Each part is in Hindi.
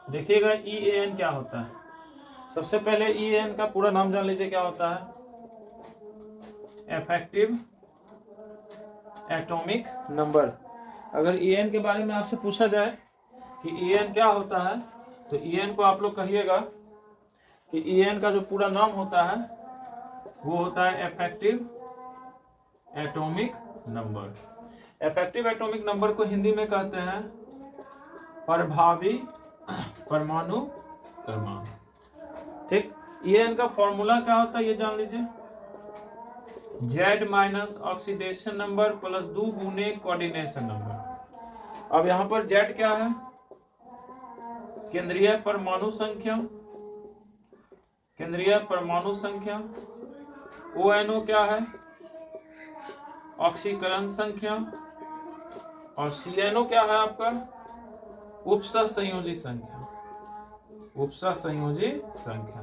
देखिएगा EAN क्या होता है। सबसे पहले EAN का पूरा नाम जान लीजिए क्या होता है। Effective atomic number. अगर EAN के बारे में आपसे पूछा जाए कि EAN क्या होता है, तो EAN को आप लोग कहिएगा कि EAN का जो पूरा नाम होता है वो होता है effective atomic number. Effective atomic number को हिंदी में कहते हैं प्रभावी परमाणु क्रमांक। ठीक। EAN का फॉर्मूला क्या होता है ये जान लीजिए। Z minus oxidation number plus 2 गुने कोऑर्डिनेशन नंबर। अब यहां पर Z क्या है? केंद्रीय परमाणु संख्या। केंद्रीय परमाणु संख्या। ONO क्या है? ऑक्सीकरण संख्या। और CNO क्या है आपका? उपसह संयोजी संख्या। उपसह संयोजी संख्या।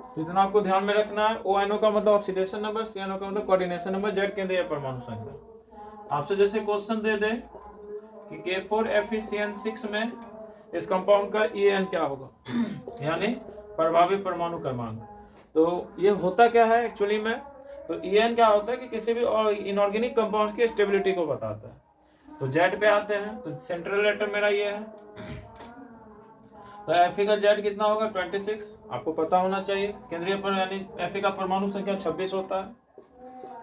तो इतना आपको ध्यान में रखना है। ONO का मतलब ऑक्सीडेशन नंबर, CNO का मतलब कोऑर्डिनेशन नंबर, Z केंद्रीय परमाणु संख्या। आपसे जैसे क्वेश्चन दे दे कि K4FeCN6 में इस कंपाउंड का EAN क्या होगा यानी प्रभावी परमाणु क्रमांक। तो ये होता क्या है एक्चुअली में, तो EAN क्या होता है कि किसी भी इनऑर्गेनिक कंपाउंड की स्टेबिलिटी को बताता है। तो Z पे आते हैं, तो सेंट्रल एटम मेरा ये है, तो Fe का Z कितना होगा? 26। आपको पता होना चाहिए। केंद्रीय पर यानी Fe का परमाणु संख्या 26 होता है,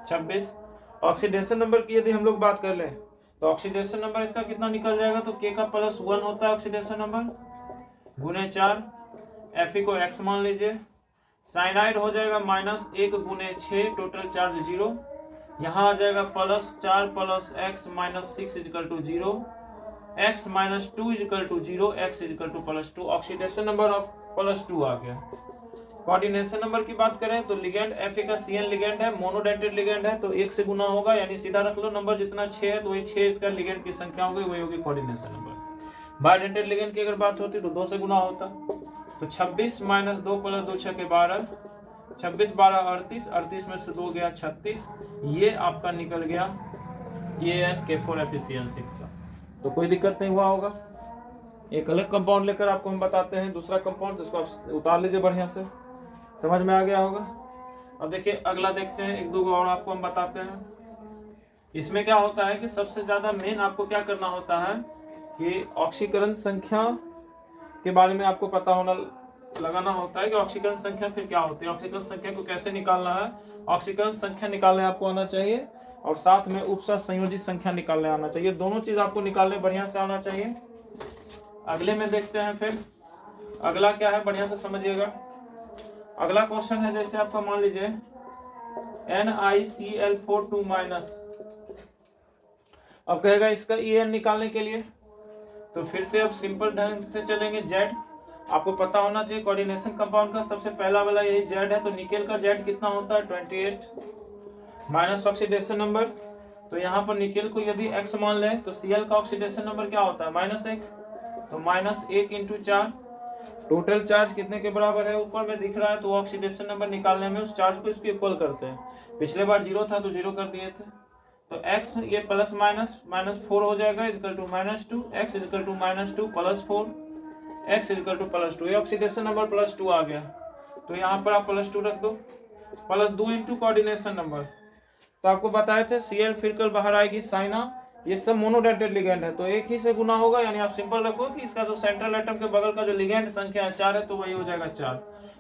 26। ऑक्सीडेशन नंबर की यदि हम लोग बात कर ले तो ऑक्सीडेशन नंबर इसका कितना निकल जाएगा? तो K का +1 होता है ऑक्सीडेशन नंबर गुने 4। Fe को X मान लीजिए। साइनाइड हो जाएगा -1 गुने 6, टोटल चार्ज 0। यहाँ आ जाएगा +4 + X - 6 = 0। X - 2 = 0, X = +2। Oxidation number of +2 आ गया। कोऑर्डिनेशन नंबर की बात करें तो लिगेंड Fe का CN लिगेंड है, मोनोडेटेड लिगेंड है, तो 1 से गुना होगा, यानी सीधा रख लो नंबर जितना 6 है तो वही 6 इसका लिगेंड की संख्या होगी, वही होगी कोऑर्डिनेशन नंबर। बायडेंटेड लिगेंड की अगर बात होती तो 2 से गुना होता, तो 26 - 2 + 2 = 12, 26 12 38, 38 में से 2 गया 36। ये आपका निकल गया EAN K4FeCN6 का। तो कोई दिक्कत नहीं हुआ होगा। एक अलग कंपाउंड लेकर आपको हम बताते हैं, दूसरा कंपाउंड, जिसको आप उतार लीजिए बढ़िया से, समझ में आ गया होगा। अब देखिए अगला देखते हैं, एक दो और आपको हम बताते हैं। इसमें क्या होता है कि सबसे ज्यादा मेन आपको क्या करना होता है कि ऑक्सीकरण संख्या के बारे में आपको पता होना लगाना होता है कि ऑक्सीकरण संख्या फिर क्या होती है, ऑक्सीकरण संख्या को कैसे निकालना है। ऑक्सीकरण संख्या निकालने आपको आना चाहिए और साथ में उपसह संयोजी संख्या निकालने आना चाहिए। दोनों चीज आपको निकालने बढ़िया से आना चाहिए। अगले में देखते हैं फिर अगला क्या है, बढ़िया से समझिएगा। अगला क्वेश्चन है, जैसे आपका मान लीजिए NiCl4 2-। अब कहेगा इसका EN निकालने के लिए, तो फिर से अब सिंपल ढंग से चलेंगे। Z आपको पता होना चाहिए, कोऑर्डिनेशन कंपाउंड का सबसे पहला वाला यही Z है, तो निकेल का Z कितना होता है? 28 माइनस ऑक्सीडेशन नंबर, तो यहाँ पर निकेल को यदि X मान ले तो Cl का ऑक्सीडेशन नंबर क्या होता है? -1, तो -1 × 4। टोटल चार्ज कितने के बराबर है ऊपर में दिख रहा है, तो ऑक्सीडेशन नंबर निकालने में उस चार्ज को इसको इक्वल करते हैं। पिछले बार 0 था तो 0 कर दिए थे, तो x ये प्लस माइनस -4 हो जाएगा = -2, x = -2 + 4, x = +2। ये ऑक्सीडेशन नंबर +2 आ गया, तो यहाँ पर आप +2 रख दो, +2 × कोऑर्डिनेशन नंबर। तो आपको बताए थे Cl फिर कल बाहर आएगी साइना, ये सब मोनोडेटेड लिगेंड है, तो एक ही से गुना होगा, यानी आप सिंपल रखो कि इसका जो सेंट्रल एटम के बगल का जो लिगेंड संख्या 4 है तो वही हो जाएगा 4।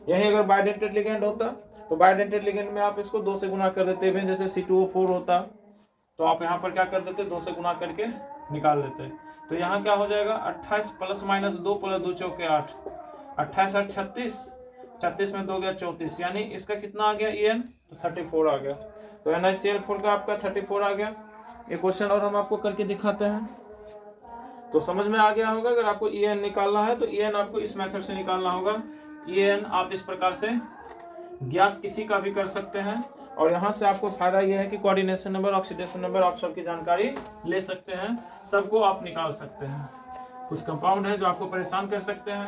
यही अगर बायडेंटेड लिगेंड होता तो बायडेंटेड लिगेंड में आप इसको 2 से गुना कर देते हैं, जैसे C2O4 होता तो आप यहाँ पर क्या कर देते, 2 से गुना करके निकाल लेते। तो यहाँ क्या हो जाएगा 28 ± 2 + 2 = 8, 28 8 36, 36 में 2 गया 34, यानी इसका कितना आ गया EN? तो 34 आ गया। तो NiCl4 का आपका 34 आ गया। एक क्वेश्चन और हम आपको करके दिखाते हैं, तो समझ में आ गया होगा। अगर आपको EN निकालना है तो EN आपको इस मेथड से निकालना होगा। EN आप इस प्रकार से ज्ञात किसी का भी कर सकते हैं, और यहाँ से आपको फायदा यह है कि कोऑर्डिनेशन नंबर, ऑक्सीडेशन नंबर आप सबकी जानकारी ले सकते हैं, सबको आप निकाल सकते हैं। कुछ कंपाउंड है जो आपको परेशान कर सकते हैं,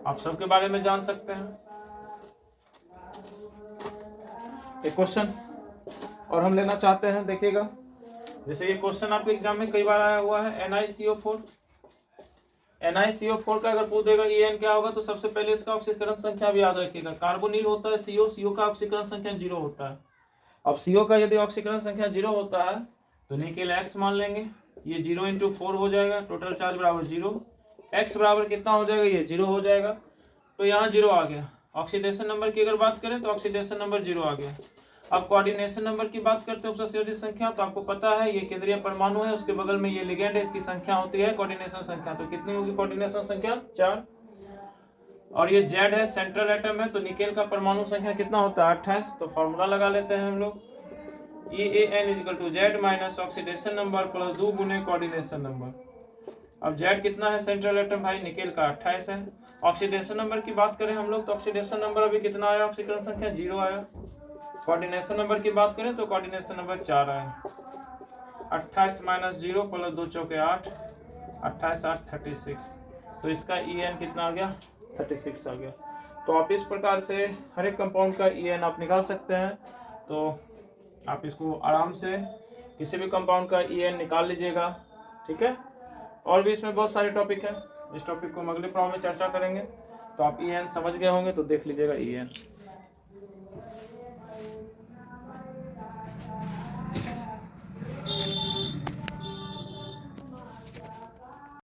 आप सबके बारे में जान सकते हैं। एक क्वेश्चन और हम लेना चाहते हैं, देखिएगा। जैसे ये क्वेश्चन आपके एग्जाम में कई बार आया हुआ है, NiCO4 NiCO4 का अगर पूछ देगा En क्या होगा तो सबसे पहले इसका ऑक्सीकरण संख्या भी याद रखिएगा। कार्बोनिल होता है CO का ऑक्सीकरण संख्या 0 होता है। अब CO का यदि ऑक्सीकरण संख्या 0 होता है तो निकेल X मान लेंगे, ये 0 × 4 हो जाएगा, टोटल चार्ज बराबर 0, X बराबर कितना हो जाएगा, ये 0 हो जाएगा, तो यहाँ 0 आ गया। ऑक्सीडेशन नंबर की अगर बात करें तो ऑक्सीडेशन नंबर 0 आ गया। अब कोऑर्डिनेशन नंबर की बात करते हैं, उपसंयोजी संख्या, तो आपको पता है ये केंद्रीय परमाणु है, उसके बगल में ये लिगेंड है, इसकी संख्या होती है कोऑर्डिनेशन संख्या। तो कितनी होगी कोऑर्डिनेशन संख्या, 4। और ये Z है, सेंट्रल एटम है, तो निकेल का परमाणु संख्या कितना होता है, 28। तो फॉर्मूला लगा लेते हैं हम लोग, EAN = Z - oxidation number plus 2 × coordination number. अब Z कितना है सेंट्रल एटम भाई, निकेल का 28 है। ऑक्सीडेशन नंबर की बात करें हम लोग तो ऑक्सीडेशन नंबर अभी कितना आया, ऑक्सीकरण संख्या 0 आया। कोऑर्डिनेशन नंबर की बात करें तो कोऑर्डिनेशन नंबर 4 आया। 28 - 0 + 2 × 4 = 8, 28 8 36, तो इसका EN कितना आ गया, 36 आ गया। तो आप इस प्रकार से हर एक कंपाउंड का EN आप निकाल सकते हैं। तो आप इसको आराम से किसी भी कंपाउंड का EN निकाल लीजिएगा, ठीक है। और भी इसमें बहुत सारे टॉपिक हैं, इस टॉपिक को हम अगले प्रॉब्लम में चर्चा करेंगे। तो आप EN समझ गए होंगे तो देख लीजिएगा EN।